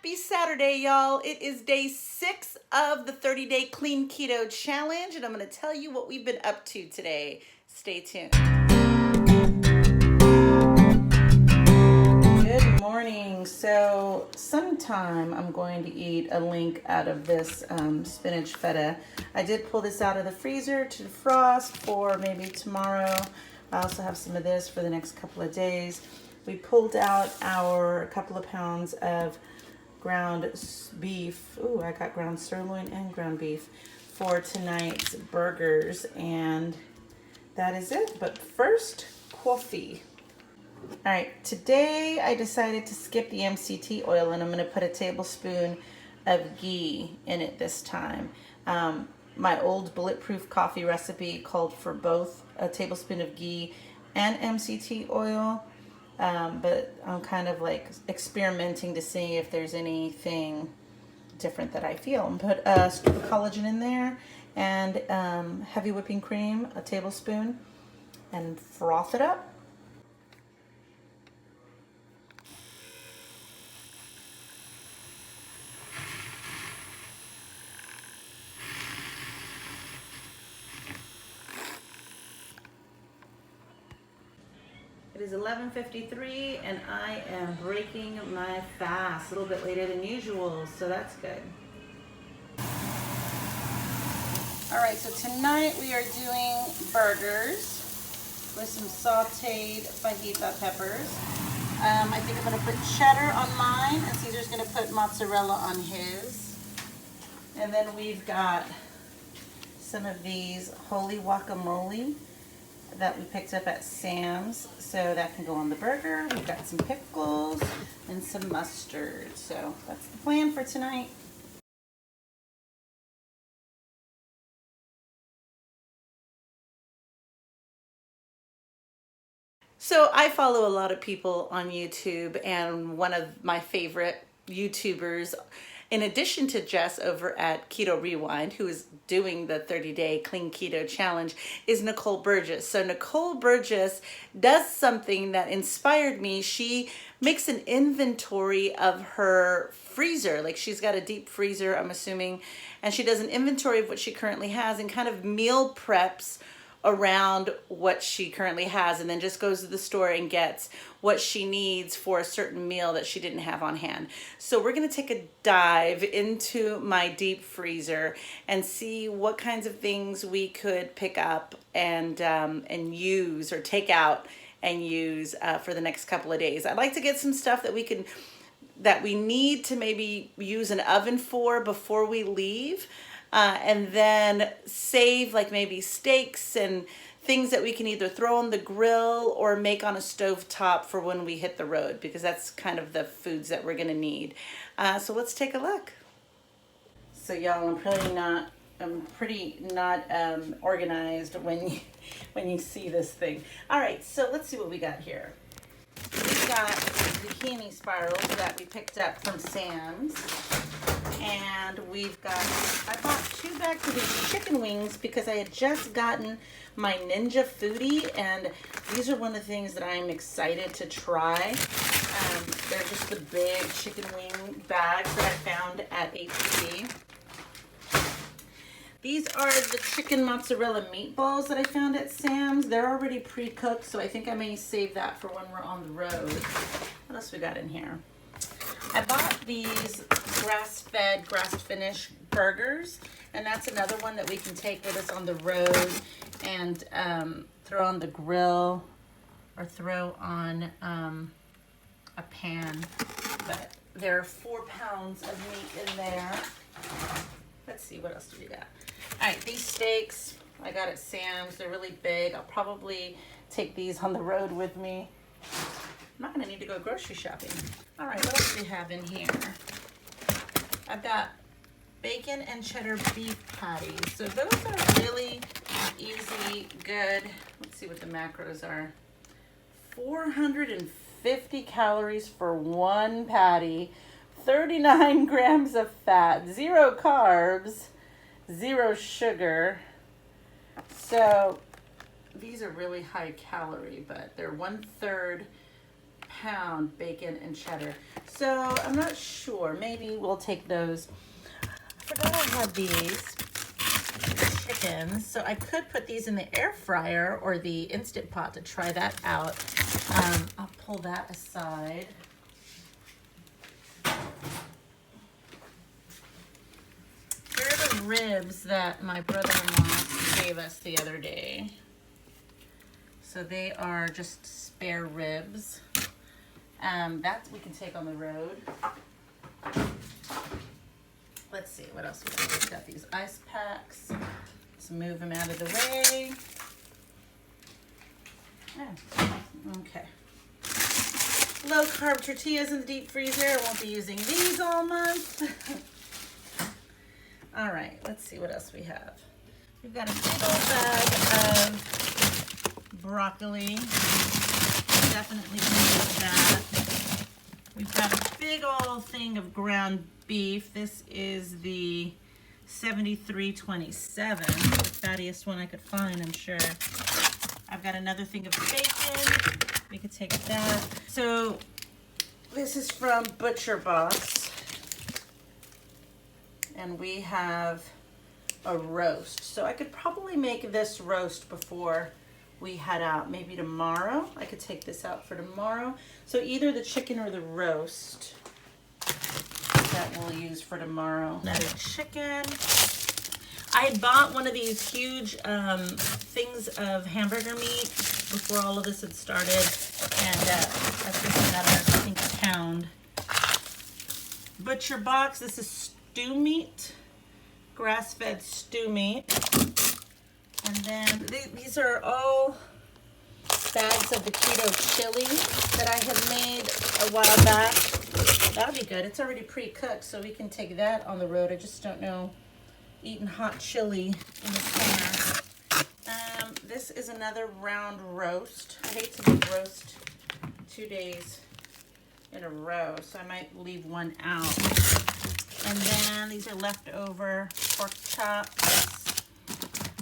Happy Saturday, y'all. It is day 6 of the 30-day clean keto challenge, and I'm going to tell you what we've been up to today. Stay tuned. Good morning. So sometime I'm going to eat a link out of this spinach feta. I did pull this out of the freezer to defrost for maybe tomorrow. I also have some of this for the next couple of days. We pulled out our couple of pounds of ground beef. Ooh, I got ground sirloin and ground beef for tonight's burgers, and that is it. But first, coffee. All right, today I decided to skip the MCT oil, and I'm going to put a tablespoon of ghee in it this time. My old bulletproof coffee recipe called for both a tablespoon of ghee and MCT oil. But I'm kind of like experimenting to see if there's anything different that I feel. And put a scoop of collagen in there and heavy whipping cream, a tablespoon, and froth it up. It is 11:53 and I am breaking my fast a little bit later than usual, so that's good. All right, so tonight we are doing burgers with some sauteed fajita peppers. I think I'm gonna put cheddar on mine, and Caesar's gonna put mozzarella on his. And then we've got some of these holy guacamole that we picked up at Sam's, so that can go on the burger. We've got some pickles and some mustard. So that's the plan for tonight. So I follow a lot of people on YouTube, and one of my favorite YouTubers, in addition to Jess over at Keto Rewind, who is doing the 30-day clean keto challenge, is Nicole Burgess. So Nicole Burgess does something that inspired me. She makes an inventory of her freezer. Like, she's got a deep freezer, I'm assuming, and she does an inventory of what she currently has and kind of meal preps around what she currently has, and then just goes to the store and gets what she needs for a certain meal that she didn't have on hand. So we're going to take a dive into my deep freezer and see what kinds of things we could pick up and use, or take out and use for the next couple of days. I'd like to get some stuff that we need to maybe use an oven for before we leave. And then save like maybe steaks and things that we can either throw on the grill or make on a stove top for when we hit the road, because that's kind of the foods that we're gonna need. So let's take a look. So y'all, I'm pretty not organized when you see this thing. All right, so let's see what we got here. We got zucchini spirals that we picked up from Sam's. And I bought 2 bags of these chicken wings because I had just gotten my Ninja Foodie, and these are one of the things that I'm excited to try. They're just the big chicken wing bags that I found at H-E-B. These are the chicken mozzarella meatballs that I found at Sam's. They're already pre-cooked, so I think I may save that for when we're on the road. What else we got in here? I bought these grass-fed, grass-finished burgers, and that's another one that we can take with us on the road and throw on the grill or throw on a pan. But there are 4 pounds of meat in there. Let's see, what else do we got? All right, these steaks I got at Sam's. They're really big. I'll probably take these on the road with me. I'm not going to need to go grocery shopping. All right, what else do we have in here? I've got bacon and cheddar beef patties. So those are really easy, good. Let's see what the macros are. 450 calories for 1 patty, 39 grams of fat, 0 carbs, 0 sugar. So these are really high calorie, but they're 1/3 pound bacon and cheddar. So I'm not sure. Maybe we'll take those. I forgot I had these chickens, so I could put these in the air fryer or the Instant Pot to try that out. I'll pull that aside. Here are the ribs that my brother-in-law gave us the other day. So they are just spare ribs. That we can take on the road. Let's see, what else we got? We've got these ice packs. Let's move them out of the way. Oh, okay. Low carb tortillas in the deep freezer. I won't be using these all month. All right, let's see what else we have. We've got a big old bag of broccoli. Definitely use that. We've got a big old thing of ground beef. This is the 7327, the fattiest one I could find, I'm sure. I've got another thing of bacon. We could take that. So this is from Butcher Box. And we have a roast. So I could probably make this roast before we head out. Maybe tomorrow. I could take this out for tomorrow. So either the chicken or the roast that we'll use for tomorrow. Another chicken. I had bought one of these huge things of hamburger meat before all of this had started. And that's just another, I think, pound. Butcher Box. This is stew meat. Grass-fed stew meat. And then these are all bags of the keto chili that I had made a while back. That'll be good. It's already pre-cooked, so we can take that on the road. I just don't know eating hot chili in the summer. This is another round roast. I hate to make roast 2 days in a row, so I might leave one out. And then these are leftover pork chops.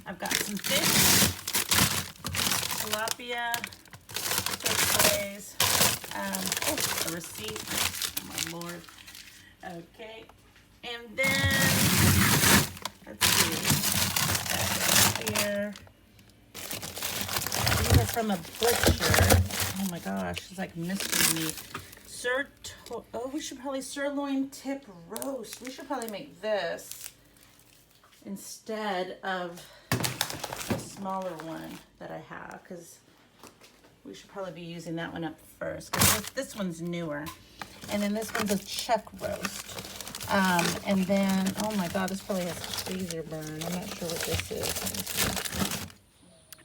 I've got some fish, tilapia, turquoise, a receipt. Oh my Lord. Okay. And then, let's see, here. These are from a butcher. Oh my gosh, it's like mystery meat. We should probably sirloin tip roast. We should probably make this instead of the smaller one that I have, because we should probably be using that one up first, because this one's newer. And then this one's a chuck roast. And then, oh my God, this probably has freezer burn. I'm not sure what this is.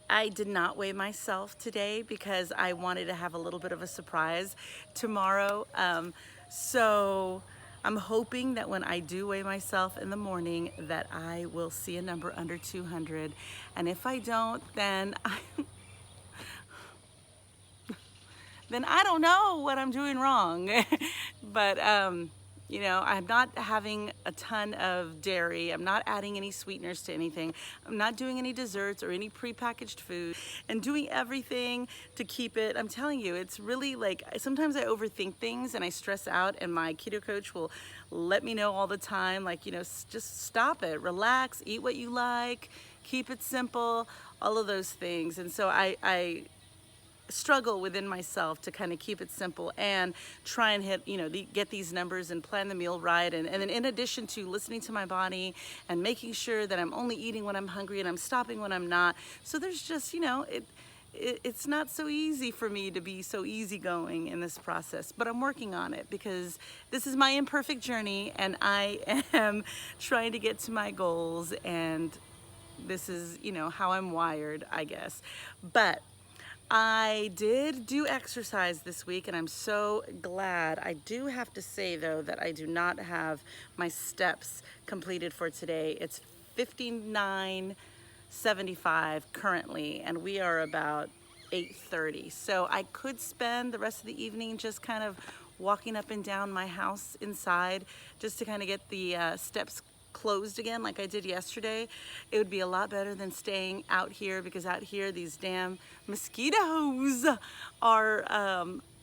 I did not weigh myself today because I wanted to have a little bit of a surprise tomorrow. So I'm hoping that when I do weigh myself in the morning that I will see a number under 200. And if I don't, then then I don't know what I'm doing wrong. But you know, I'm not having a ton of dairy. I'm not adding any sweeteners to anything. I'm not doing any desserts or any prepackaged food, and doing everything to keep it. I'm telling you, it's really like, sometimes I overthink things and I stress out, and my keto coach will let me know all the time, like, you know, just stop it, relax, eat what you like, keep it simple, all of those things. And so I struggle within myself to kind of keep it simple and try and hit, you know, get these numbers and plan the meal right. And then in addition to listening to my body and making sure that I'm only eating when I'm hungry and I'm stopping when I'm not. So there's just, you know, it's not so easy for me to be so easygoing in this process, but I'm working on it because this is my imperfect journey and I am trying to get to my goals, and this is, you know, how I'm wired, I guess. But I did do exercise this week, and I'm so glad. I do have to say, though, that I do not have my steps completed for today. It's 59:75 currently, and we are about 8:30. So I could spend the rest of the evening just kind of walking up and down my house inside just to kind of get the steps closed again like I did yesterday. It would be a lot better than staying out here, because out here these damn mosquitoes are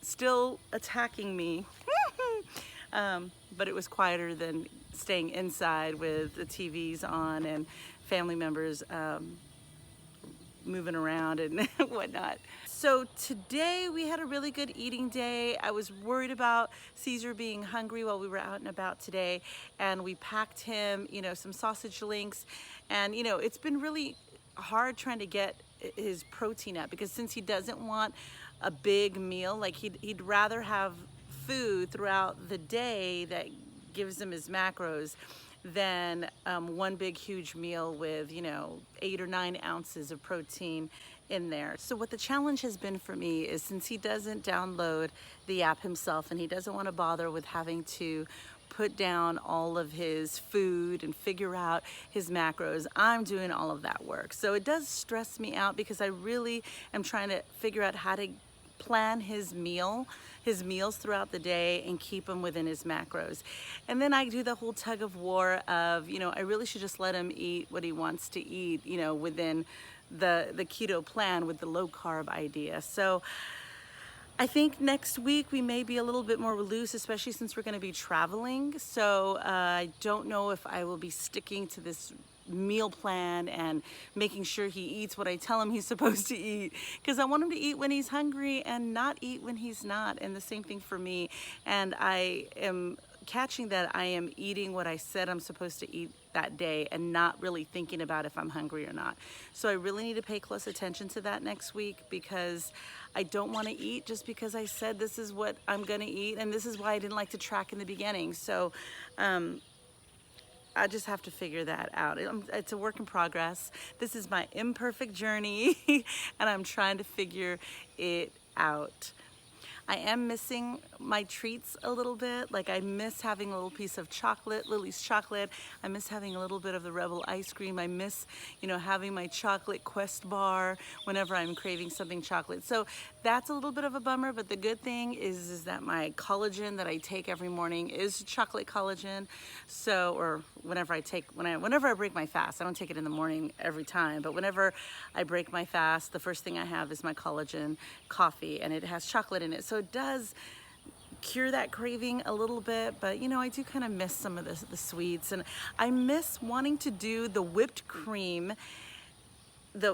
still attacking me. But it was quieter than staying inside with the TVs on and family members moving around and whatnot. So today we had a really good eating day. I was worried about Caesar being hungry while we were out and about today, and we packed him, some sausage links, and it's been really hard trying to get his protein up, because since he doesn't want a big meal, like he'd rather have food throughout the day that gives him his macros than one big huge meal with 8 or 9 ounces of protein in there. So what the challenge has been for me is, since he doesn't download the app himself and he doesn't want to bother with having to put down all of his food and figure out his macros, I'm doing all of that work. So it does stress me out, because I really am trying to figure out how to plan his meals throughout the day and keep him within his macros. And then I do the whole tug of war of, I really should just let him eat what he wants to eat, within the keto plan with the low carb idea. So I think next week we may be a little bit more loose, especially since we're going to be traveling. So I don't know if I will be sticking to this meal plan and making sure he eats what I tell him he's supposed to eat, because I want him to eat when he's hungry and not eat when he's not, and the same thing for me. And I am catching that I am eating what I said I'm supposed to eat that day and not really thinking about if I'm hungry or not. So I really need to pay close attention to that next week, because I don't want to eat just because I said this is what I'm going to eat, and this is why I didn't like to track in the beginning. So I just have to figure that out. It's a work in progress. This is my imperfect journey and I'm trying to figure it out. I am missing my treats a little bit. Like, I miss having a little piece of chocolate, Lily's chocolate. I miss having a little bit of the Rebel ice cream. I miss, having my chocolate Quest bar whenever I'm craving something chocolate. So that's a little bit of a bummer, but the good thing is that my collagen that I take every morning is chocolate collagen. So, or whenever I break my fast, I don't take it in the morning every time, but whenever I break my fast, the first thing I have is my collagen coffee, and it has chocolate in it. So it does cure that craving a little bit, but I do kind of miss some of the sweets, and I miss wanting to do the whipped cream,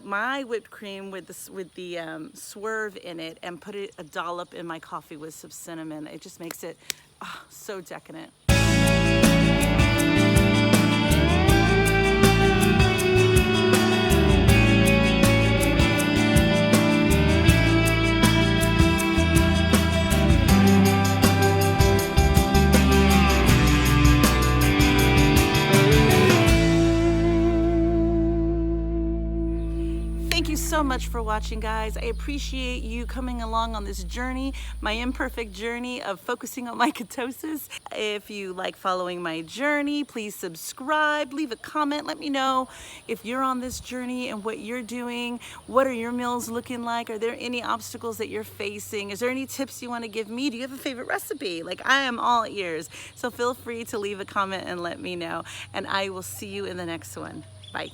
my whipped cream with the swerve in it, and put a dollop in my coffee with some cinnamon. It just makes it so decadent. Thank you so much for watching, guys. I appreciate you coming along on this journey, my imperfect journey of focusing on my ketosis. If you like following my journey, please subscribe, leave a comment, let me know if you're on this journey and what you're doing. What are your meals looking like? Are there any obstacles that you're facing? Is there any tips you want to give me? Do you have a favorite recipe? Like, I am all ears. So feel free to leave a comment and let me know. And I will see you in the next one. Bye.